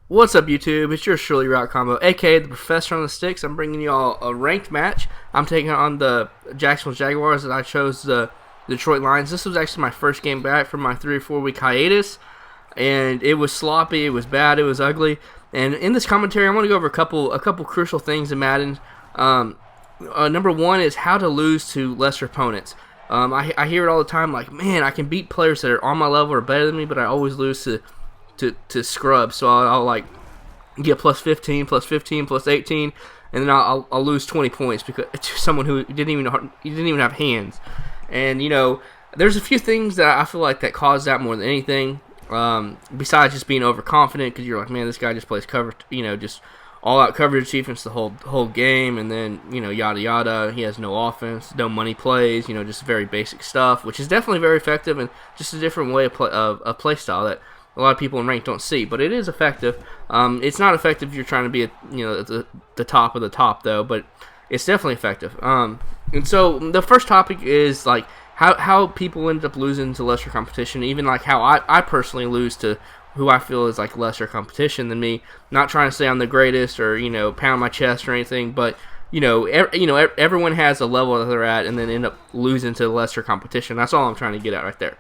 What's up, YouTube? It's your Shirley Route Combo, aka the Professor on the Sticks. I'm bringing you all a ranked match. I'm taking on the Jacksonville Jaguars, and I chose the Detroit Lions. This was actually my first game back from my 3 or 4 week hiatus, and it was sloppy, it was bad, it was ugly. And in this commentary, I'm going to go over a couple crucial things in Madden. Number one is how to lose to lesser opponents. I hear it all the time, like, man, I can beat players that are on my level or better than me, but I always lose to scrubs. So I'll like get plus 15, plus 15, plus 18, and then I'll lose 20 points because to someone who didn't even have hands. And there's a few things that I feel like that cause that more than anything. Besides just being overconfident, because you're like, man, this guy just plays cover, just all out coverage defense the whole game, and then yada yada. He has no offense, no money plays, just very basic stuff, which is definitely very effective and just a different way of play style that a lot of people in ranked don't see, but it is effective. It's not effective if you're trying to be at the top of the top though, but it's definitely effective. And so the first topic is like how people end up losing to lesser competition, even like how I personally lose to who I feel is like lesser competition than me. Not trying to say I'm the greatest or pound my chest or anything, but everyone has a level that they're at and then end up losing to lesser competition. That's all I'm trying to get at right there.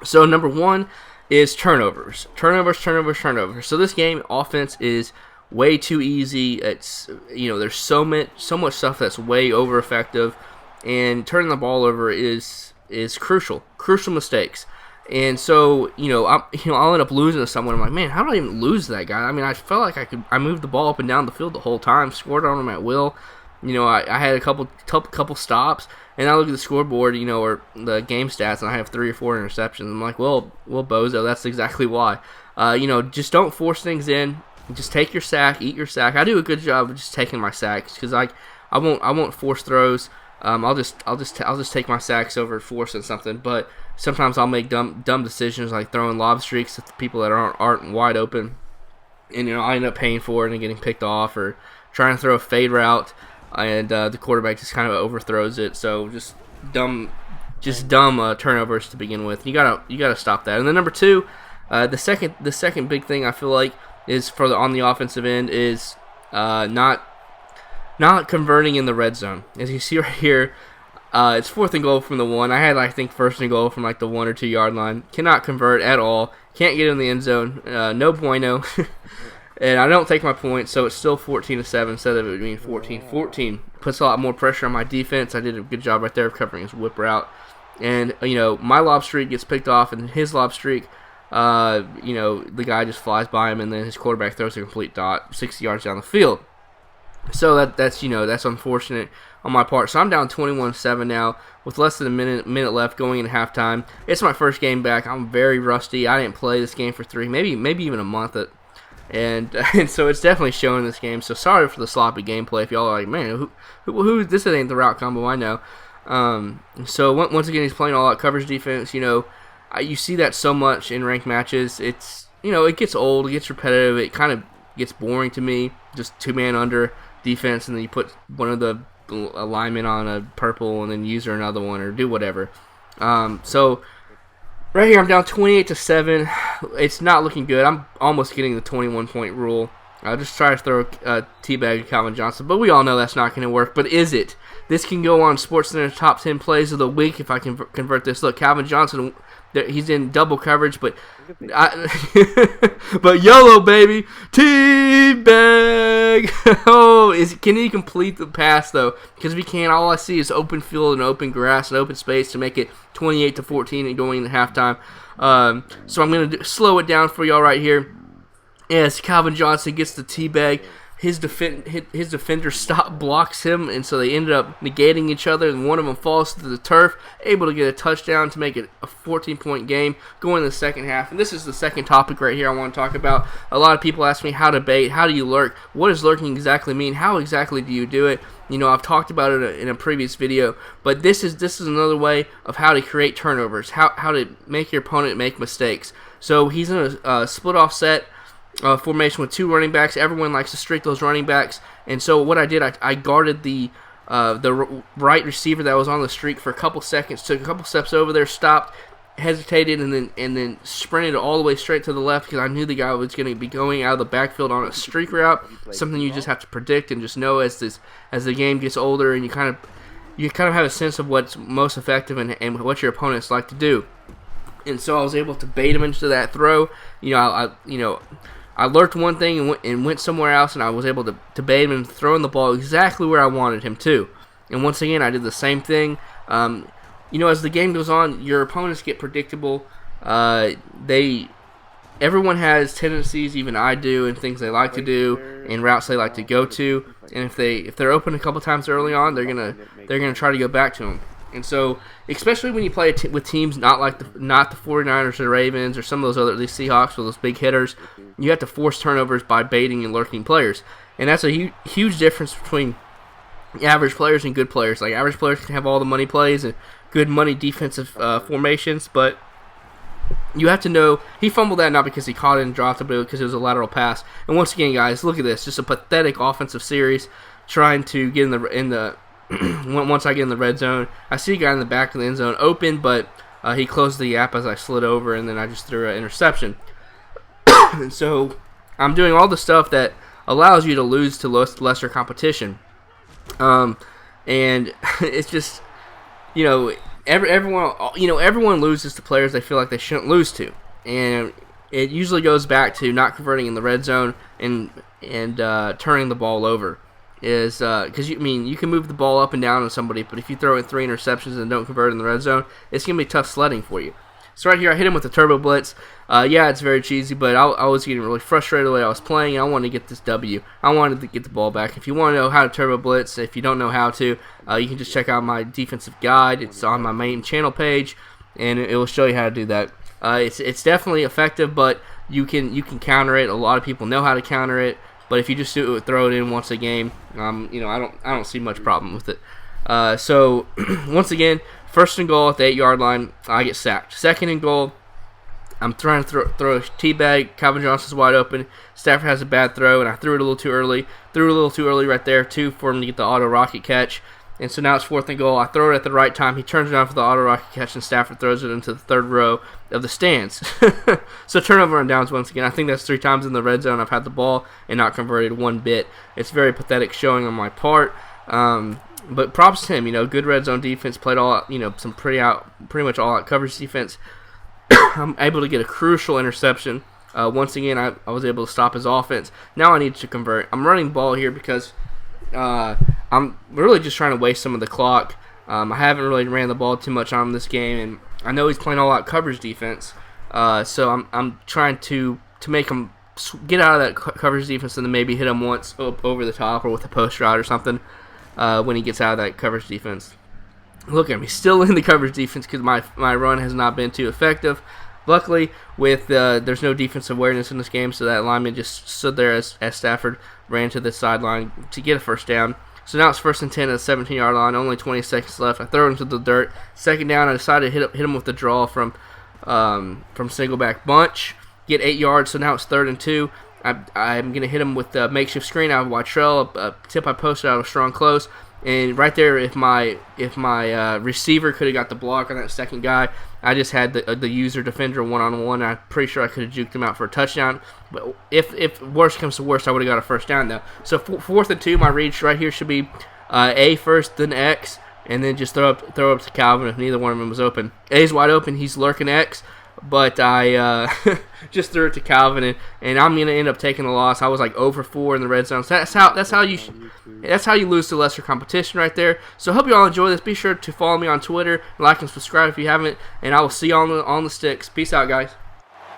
So number one is turnovers. So this game offense is way too easy. It's there's so much stuff that's way over effective, and turning the ball over is crucial mistakes. And so I'll end up losing to someone. I'm like, man, how did I even lose to that guy? I mean, I felt like I moved the ball up and down the field the whole time, scored on him at will. I had a couple stops, and I look at the scoreboard, or the game stats, and I have 3 or 4 interceptions. I'm like, well, bozo, that's exactly why. Just don't force things in. Just take your sack, eat your sack. I do a good job of just taking my sacks because I won't force throws. I'll just take my sacks over forcing something. But sometimes I'll make dumb decisions like throwing lob streaks at the people that aren't wide open, and I end up paying for it and getting picked off, or trying to throw a fade route. And the quarterback just kind of overthrows it. So just dumb turnovers to begin with. You gotta stop that. And then number two, the second big thing I feel like is on the offensive end is not converting in the red zone. As you see right here, it's 4th and goal from the 1. I had 1st and goal from the 1 or 2 yard line. Cannot convert at all. Can't get in the end zone. No bueno. And I don't take my points, so it's still 14-7 instead of it being 14-14. Puts a lot more pressure on my defense. I did a good job right there of covering his whip route. And, my lob streak gets picked off, and his lob streak, the guy just flies by him, and then his quarterback throws a complete dot 60 yards down the field. So that's unfortunate on my part. So I'm down 21-7 now with less than a minute left going into halftime. It's my first game back. I'm very rusty. I didn't play this game for 3, maybe even a month. And so it's definitely showing this game. So sorry for the sloppy gameplay. If y'all are like, man, who this ain't the route combo, I know. So once again, he's playing all out coverage defense. You see that so much in ranked matches. It's it gets old, it gets repetitive, it kind of gets boring to me. Just 2-man under defense, and then you put one of the linemen on a purple, and then user another one, or do whatever. So right here, I'm down 28-7. It's not looking good. I'm almost getting the 21-point rule. I'll just try to throw a teabag to Calvin Johnson, but we all know that's not going to work. But is it? This can go on SportsCenter's top 10 plays of the week if I can convert this. Look, Calvin Johnson, he's in double coverage, but but YOLO, baby, teabag. Can he complete the pass though? Because if he can't, all I see is open field and open grass and open space to make it 28-14 and going into halftime. So I'm going to slow it down for y'all right here. As Calvin Johnson gets the teabag, his defender blocks him, and so they ended up negating each other, and one of them falls to the turf, able to get a touchdown to make it a 14-point game going in the second half. And this is the second topic right here I want to talk about. A lot of people ask me how to bait, how do you lurk, what does lurking exactly mean, how exactly do you do it? I've talked about it in a previous video, but this is another way of how to create turnovers, how to make your opponent make mistakes. So he's in a split off set formation with 2 running backs. Everyone likes to streak those running backs, and so what I did, I guarded the right receiver that was on the streak for a couple seconds, took a couple steps over there, stopped, hesitated and then sprinted all the way straight to the left because I knew the guy was going to be going out of the backfield on a streak route, something you just have to predict and just know as the game gets older, and you kind of have a sense of what's most effective and what your opponents like to do. And so I was able to bait him into that throw. I lurked one thing and went somewhere else, and I was able to bait him into throwing the ball exactly where I wanted him to. And once again, I did the same thing. As the game goes on, your opponents get predictable. Everyone has tendencies, even I do, and things they like to do, and routes they like to go to. And if they're open a couple times early on, they're gonna try to go back to them. And so, especially when you play with teams not the 49ers or Ravens or some of those these Seahawks or those big hitters, you have to force turnovers by baiting and lurking players. And that's a huge difference between average players and good players. Like, average players can have all the money plays and good money defensive formations, but you have to know he fumbled that not because he caught it and dropped it, but because it was a lateral pass. And once again, guys, look at this. Just a pathetic offensive series trying to get in the once I get in the red zone, I see a guy in the back of the end zone open, but he closed the gap as I slid over, and then I just threw an interception. And so I'm doing all the stuff that allows you to lose to lesser competition. And it's just, everyone loses to players they feel like they shouldn't lose to, and it usually goes back to not converting in the red zone and turning the ball over. Is because you can move the ball up and down on somebody, but if you throw in 3 interceptions and don't convert in the red zone, it's gonna be tough sledding for you. So right here, I hit him with the turbo blitz. It's very cheesy, but I was getting really frustrated the way I was playing. I wanted to get this W. I wanted to get the ball back. If you want to know how to turbo blitz, if you don't know how to, you can just check out my defensive guide. It's on my main channel page, and it will show you how to do that. It's definitely effective, but you can counter it. A lot of people know how to counter it. But if you just throw it in once a game, I don't see much problem with it. So once again, first and goal at the 8-yard line, I get sacked. Second and goal, I'm trying to throw a T-bag. Calvin Johnson's wide open. Stafford has a bad throw, and I threw it a little too early. Threw it a little too early right there too for him to get the auto rocket catch. And so now it's fourth and goal. I throw it at the right time. He turns around for the auto rocket catch, and Stafford throws it into the third row of the stands. So turnover on downs once again. I think that's 3 times in the red zone I've had the ball and not converted one bit. It's very pathetic showing on my part. But props to him. Good red zone defense. Played all some pretty much all out coverage defense. I'm able to get a crucial interception. Once again, I was able to stop his offense. Now I need to convert. I'm running the ball here because I'm really just trying to waste some of the clock. I haven't really ran the ball too much on him this game, and I know he's playing all out coverage defense. So I'm trying to make him get out of that coverage defense and then maybe hit him once over the top or with a post route or something when he gets out of that coverage defense. Look at him. He's still in the coverage defense because my run has not been too effective. Luckily, there's no defensive awareness in this game, so that lineman just stood there as Stafford ran to the sideline to get a first down. So now it's first and 10 at the 17-yard line, only 20 seconds left. I throw it into the dirt. Second down, I decided to hit him with the draw from single back bunch. Get 8 yards, so now it's 3rd and 2. I'm going to hit him with the makeshift screen out of Wytrell, a tip I posted out of strong close. And right there, if my receiver could have got the block on that second guy, I just had the user defender one-on-one. I'm pretty sure I could have juked him out for a touchdown. But if worst comes to worst, I would have got a first down, though. So 4th and 2, my read right here should be A first, then X, and then just throw up to Calvin if neither one of them was open. A's wide open. He's lurking X. But I just threw it to Calvin, and I'm gonna end up taking the loss. I was like 0 for 4 in the red zone. So that's how you lose to lesser competition right there. So I hope you all enjoy this. Be sure to follow me on Twitter, like and subscribe if you haven't, and I will see you on the sticks. Peace out, guys.